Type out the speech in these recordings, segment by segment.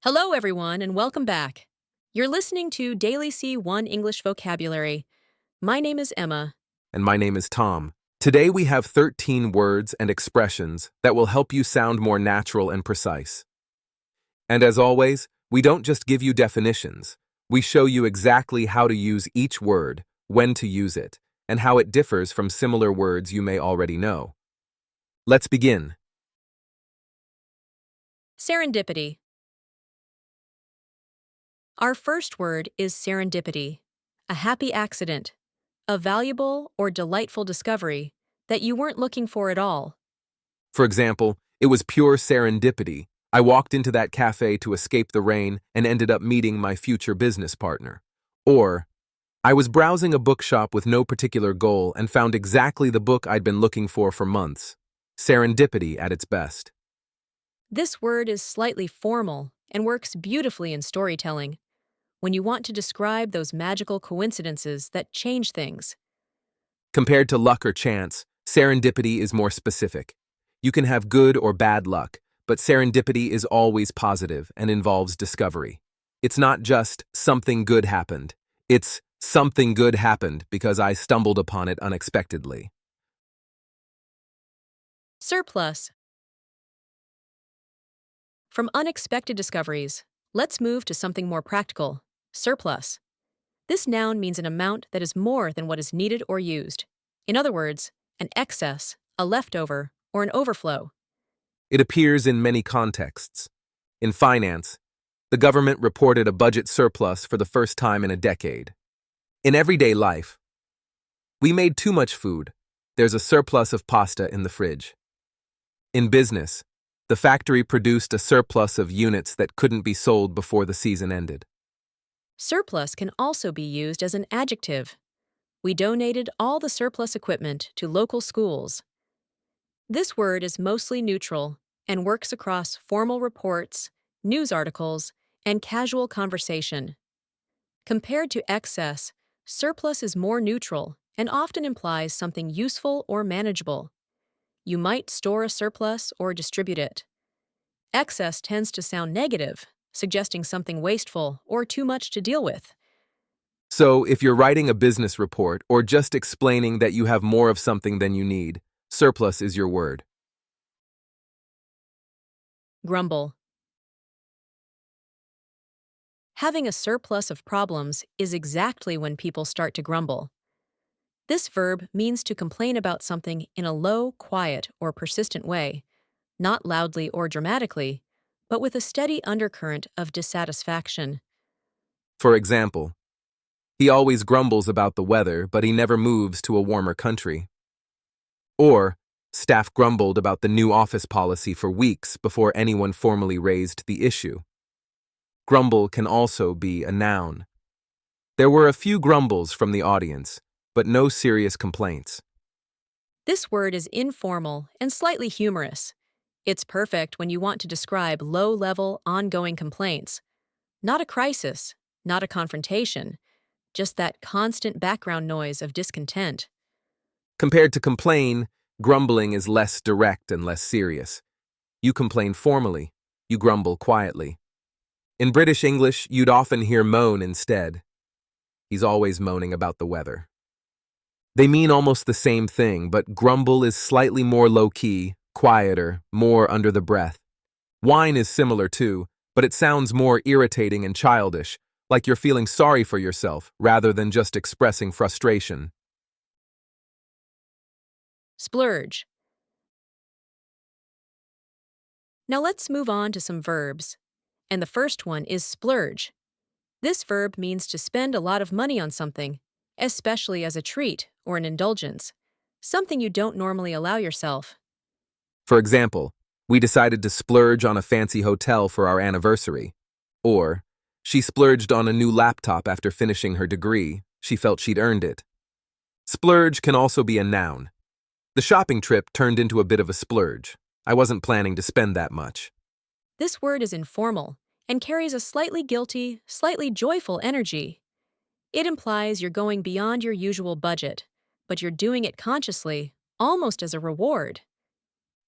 Hello, everyone, and welcome back. You're listening to Daily C1 English Vocabulary. My name is Emma. And my name is Tom. Today we have 13 words and expressions that will help you sound more natural and precise. And as always, we don't just give you definitions. We show you exactly how to use each word, when to use it, and how it differs from similar words you may already know. Let's begin. Serendipity. Our first word is serendipity, a happy accident, a valuable or delightful discovery that you weren't looking for at all. For example, it was pure serendipity. I walked into that cafe to escape the rain and ended up meeting my future business partner. Or, I was browsing a bookshop with no particular goal and found exactly the book I'd been looking for months. Serendipity at its best. This word is slightly formal and works beautifully in storytelling, when you want to describe those magical coincidences that change things. Compared to luck or chance, serendipity is more specific. You can have good or bad luck, but serendipity is always positive and involves discovery. It's not just something good happened. It's something good happened because I stumbled upon it unexpectedly. Surplus. From unexpected discoveries, let's move to something more practical. Surplus. This noun means an amount that is more than what is needed or used. In other words, an excess, a leftover, or an overflow. It appears in many contexts. In finance, the government reported a budget surplus for the first time in a decade. In everyday life, we made too much food. There's a surplus of pasta in the fridge. In business, the factory produced a surplus of units that couldn't be sold before the season ended. Surplus can also be used as an adjective. We donated all the surplus equipment to local schools. This word is mostly neutral and works across formal reports, news articles, and casual conversation. Compared to excess, surplus is more neutral and often implies something useful or manageable. You might store a surplus or distribute it. Excess tends to sound negative, suggesting something wasteful or too much to deal with. So, if you're writing a business report or just explaining that you have more of something than you need, surplus is your word. Grumble. Having a surplus of problems is exactly when people start to grumble. This verb means to complain about something in a low, quiet, or persistent way, not loudly or dramatically, but with a steady undercurrent of dissatisfaction. For example, he always grumbles about the weather, but he never moves to a warmer country. Or, staff grumbled about the new office policy for weeks before anyone formally raised the issue. Grumble can also be a noun. There were a few grumbles from the audience, but no serious complaints. This word is informal and slightly humorous. It's perfect when you want to describe low-level, ongoing complaints. Not a crisis, not a confrontation, just that constant background noise of discontent. Compared to complain, grumbling is less direct and less serious. You complain formally, you grumble quietly. In British English, you'd often hear moan instead. He's always moaning about the weather. They mean almost the same thing, but grumble is slightly more low-key, quieter, more under the breath. Whine is similar too, but it sounds more irritating and childish, like you're feeling sorry for yourself rather than just expressing frustration. Splurge. Now let's move on to some verbs. And the first one is splurge. This verb means to spend a lot of money on something, especially as a treat or an indulgence, something you don't normally allow yourself. For example, we decided to splurge on a fancy hotel for our anniversary. Or, she splurged on a new laptop after finishing her degree. She felt she'd earned it. Splurge can also be a noun. The shopping trip turned into a bit of a splurge. I wasn't planning to spend that much. This word is informal and carries a slightly guilty, slightly joyful energy. It implies you're going beyond your usual budget, but you're doing it consciously, almost as a reward.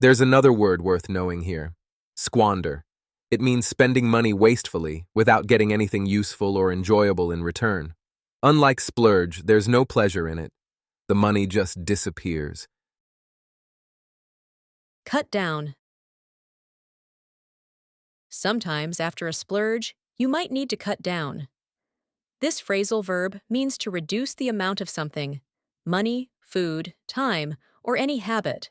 There's another word worth knowing here. Squander. It means spending money wastefully without getting anything useful or enjoyable in return. Unlike splurge, there's no pleasure in it. The money just disappears. Cut down. Sometimes, after a splurge, you might need to cut down. This phrasal verb means to reduce the amount of something: money, food, time, or any habit.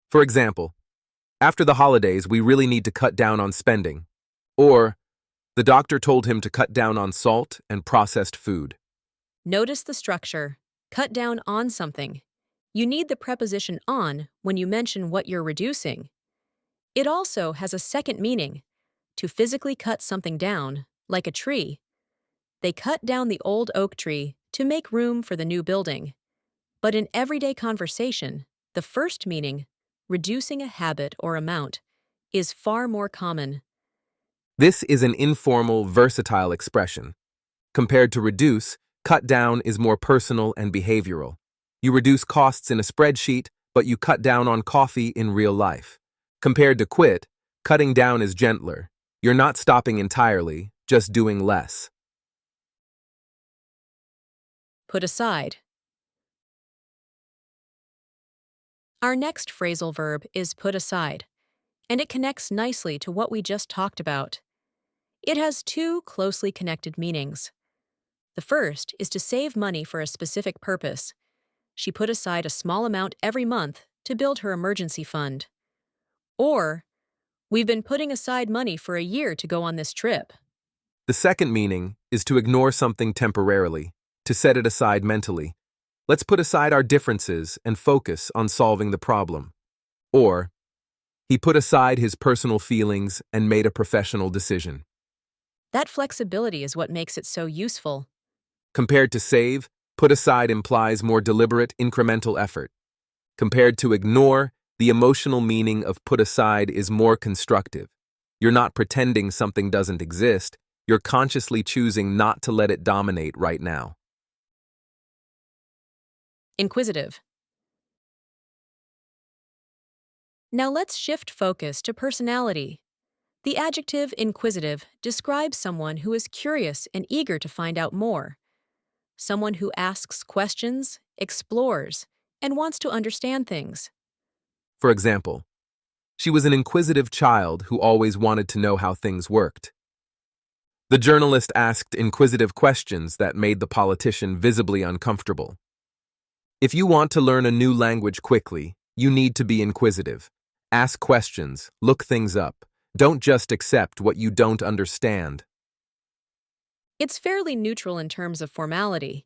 For example, after the holidays, we really need to cut down on spending. Or, the doctor told him to cut down on salt and processed food. Notice the structure. Cut down on something. You need the preposition on when you mention what you're reducing. It also has a second meaning: to physically cut something down, like a tree. They cut down the old oak tree to make room for the new building. But in everyday conversation, the first meaning, reducing a habit or amount, is far more common. This is an informal, versatile expression. Compared to reduce, cut down is more personal and behavioral. You reduce costs in a spreadsheet, but you cut down on coffee in real life. Compared to quit, cutting down is gentler. You're not stopping entirely, just doing less. Put aside. Our next phrasal verb is put aside, and it connects nicely to what we just talked about. It has two closely connected meanings. The first is to save money for a specific purpose. She put aside a small amount every month to build her emergency fund. Or, we've been putting aside money for a year to go on this trip. The second meaning is to ignore something temporarily, to set it aside mentally. Let's put aside our differences and focus on solving the problem. Or, he put aside his personal feelings and made a professional decision. That flexibility is what makes it so useful. Compared to save, put aside implies more deliberate, incremental effort. Compared to ignore, the emotional meaning of put aside is more constructive. You're not pretending something doesn't exist, you're consciously choosing not to let it dominate right now. Inquisitive. Now let's shift focus to personality. The adjective inquisitive describes someone who is curious and eager to find out more. Someone who asks questions, explores, and wants to understand things. For example, she was an inquisitive child who always wanted to know how things worked. The journalist asked inquisitive questions that made the politician visibly uncomfortable. If you want to learn a new language quickly, you need to be inquisitive. Ask questions, look things up. Don't just accept what you don't understand. It's fairly neutral in terms of formality.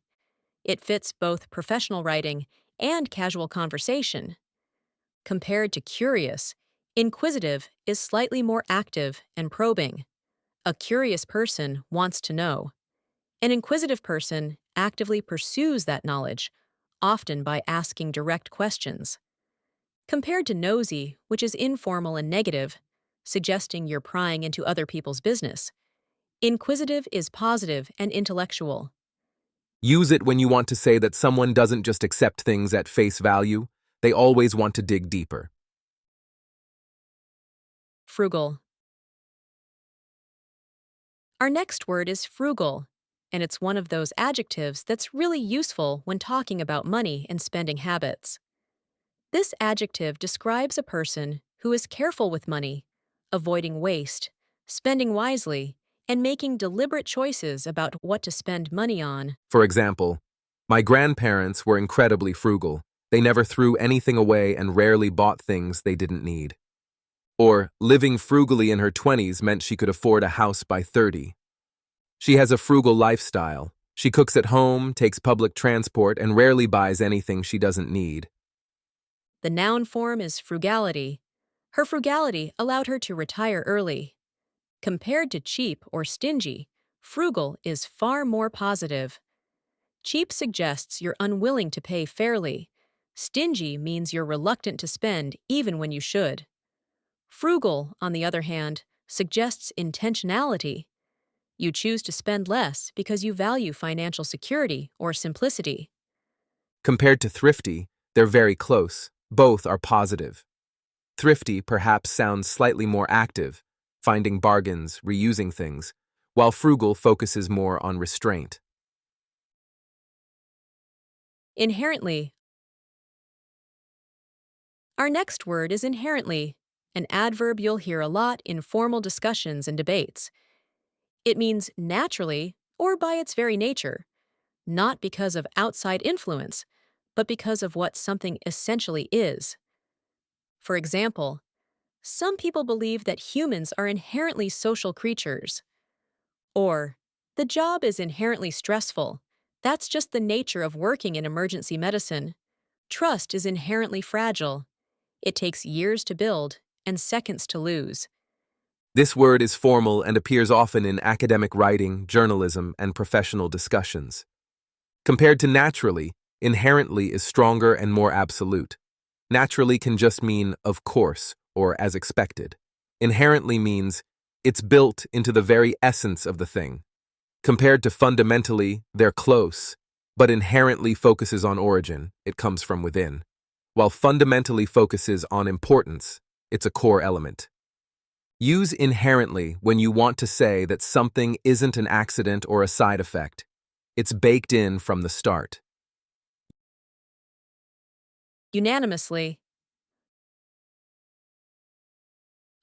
It fits both professional writing and casual conversation. Compared to curious, inquisitive is slightly more active and probing. A curious person wants to know. An inquisitive person actively pursues that knowledge, often by asking direct questions. Compared to nosy, which is informal and negative, suggesting you're prying into other people's business, inquisitive is positive and intellectual. Use it when you want to say that someone doesn't just accept things at face value, they always want to dig deeper. Frugal. Our next word is frugal, and it's one of those adjectives that's really useful when talking about money and spending habits. This adjective describes a person who is careful with money, avoiding waste, spending wisely, and making deliberate choices about what to spend money on. For example, my grandparents were incredibly frugal. They never threw anything away and rarely bought things they didn't need. Or, living frugally in her 20s meant she could afford a house by 30. She has a frugal lifestyle. She cooks at home, takes public transport, and rarely buys anything she doesn't need. The noun form is frugality. Her frugality allowed her to retire early. Compared to cheap or stingy, frugal is far more positive. Cheap suggests you're unwilling to pay fairly. Stingy means you're reluctant to spend even when you should. Frugal, on the other hand, suggests intentionality. You choose to spend less because you value financial security or simplicity. Compared to thrifty, they're very close. Both are positive. Thrifty perhaps sounds slightly more active, finding bargains, reusing things, while frugal focuses more on restraint. Inherently. Our next word is inherently, an adverb you'll hear a lot in formal discussions and debates. It means naturally or by its very nature, not because of outside influence, but because of what something essentially is. For example, some people believe that humans are inherently social creatures. Or, the job is inherently stressful. That's just the nature of working in emergency medicine. Trust is inherently fragile. It takes years to build and seconds to lose. This word is formal and appears often in academic writing, journalism, and professional discussions. Compared to naturally, inherently is stronger and more absolute. Naturally can just mean of course or as expected. Inherently means it's built into the very essence of the thing. Compared to fundamentally, they're close, but inherently focuses on origin, it comes from within. While fundamentally focuses on importance, it's a core element. Use inherently when you want to say that something isn't an accident or a side effect. It's baked in from the start. Unanimously.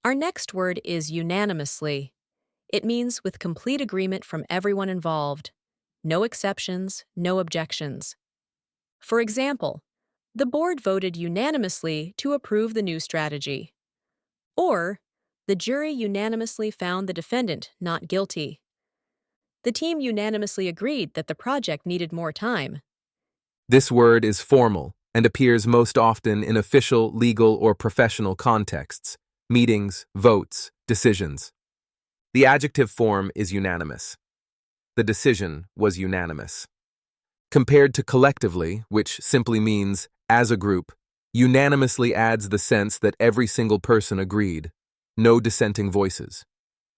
Our next word is unanimously. It means with complete agreement from everyone involved. No exceptions, no objections. For example, the board voted unanimously to approve the new strategy. Or, the jury unanimously found the defendant not guilty. The team unanimously agreed that the project needed more time. This word is formal and appears most often in official, legal, or professional contexts, meetings, votes, decisions. The adjective form is unanimous. The decision was unanimous. Compared to collectively, which simply means as a group, unanimously adds the sense that every single person agreed. No dissenting voices.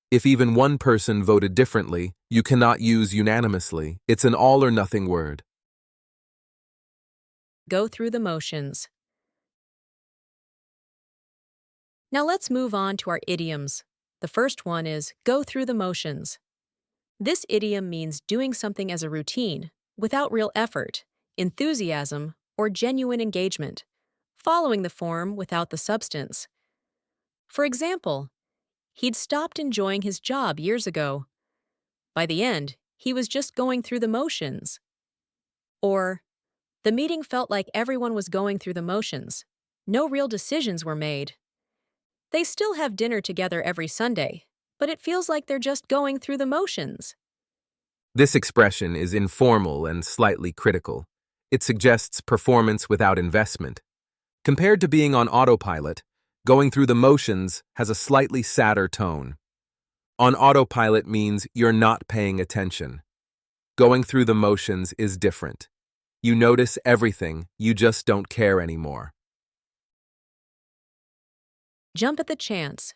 If even one person voted differently, you cannot use unanimously. It's an all or nothing word. Go through the motions. Now let's move on to our idioms. The first one is go through the motions. This idiom means doing something as a routine, without real effort, enthusiasm, or genuine engagement, following the form without the substance. For example, he'd stopped enjoying his job years ago. By the end, he was just going through the motions. Or, the meeting felt like everyone was going through the motions. No real decisions were made. They still have dinner together every Sunday, but it feels like they're just going through the motions. This expression is informal and slightly critical. It suggests performance without investment. Compared to being on autopilot, going through the motions has a slightly sadder tone. On autopilot means you're not paying attention. Going through the motions is different. You notice everything, you just don't care anymore. Jump at the chance.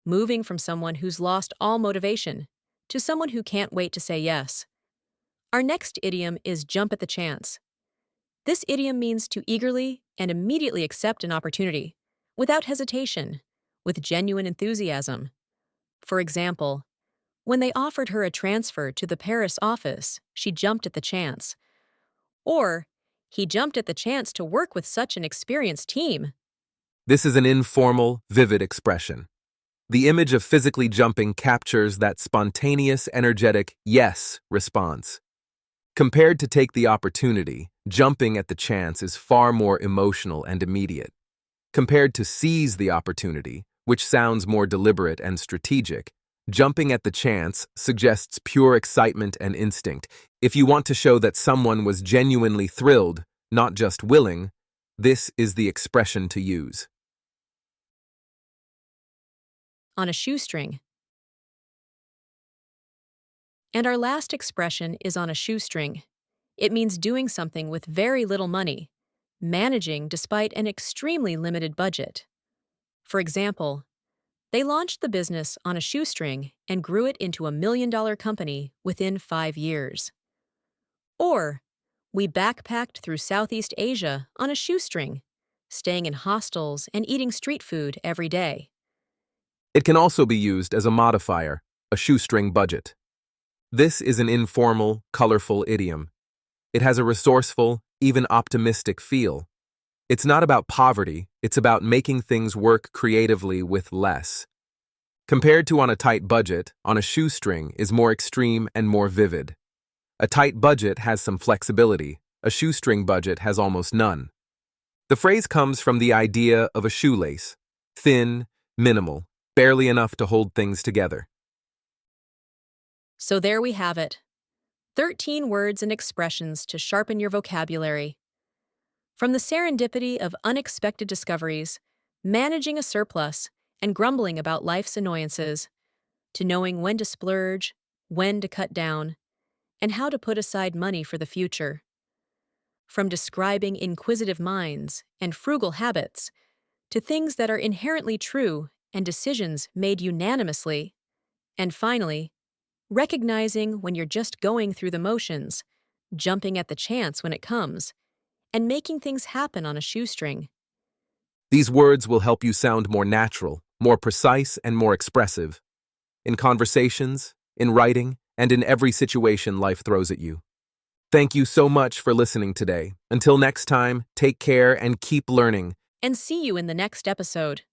Moving from someone who's lost all motivation to someone who can't wait to say yes. Our next idiom is jump at the chance. This idiom means to eagerly and immediately accept an opportunity, without hesitation, with genuine enthusiasm. For example, when they offered her a transfer to the Paris office, she jumped at the chance. Or, he jumped at the chance to work with such an experienced team. This is an informal, vivid expression. The image of physically jumping captures that spontaneous, energetic yes response. Compared to take the opportunity, jumping at the chance is far more emotional and immediate. Compared to seize the opportunity, which sounds more deliberate and strategic, jumping at the chance suggests pure excitement and instinct. If you want to show that someone was genuinely thrilled, not just willing, this is the expression to use. On a shoestring. And our last expression is on a shoestring. It means doing something with very little money, managing despite an extremely limited budget. For example, they launched the business on a shoestring and grew it into $1 million company within 5 years. Or, we backpacked through Southeast Asia on a shoestring, staying in hostels and eating street food every day. It can also be used as a modifier, a shoestring budget. This is an informal, colorful idiom. It has a resourceful, even optimistic feel. It's not about poverty, it's about making things work creatively with less. Compared to on a tight budget, on a shoestring is more extreme and more vivid. A tight budget has some flexibility, a shoestring budget has almost none. The phrase comes from the idea of a shoelace, thin, minimal, barely enough to hold things together. So there we have it. 13 words and expressions to sharpen your vocabulary. From the serendipity of unexpected discoveries, managing a surplus, and grumbling about life's annoyances, to knowing when to splurge, when to cut down, and how to put aside money for the future. From describing inquisitive minds and frugal habits, to things that are inherently true and decisions made unanimously, and finally, recognizing when you're just going through the motions, jumping at the chance when it comes, and making things happen on a shoestring. These words will help you sound more natural, more precise, and more expressive. In conversations, in writing, and in every situation life throws at you. Thank you so much for listening today. Until next time, take care and keep learning. And see you in the next episode.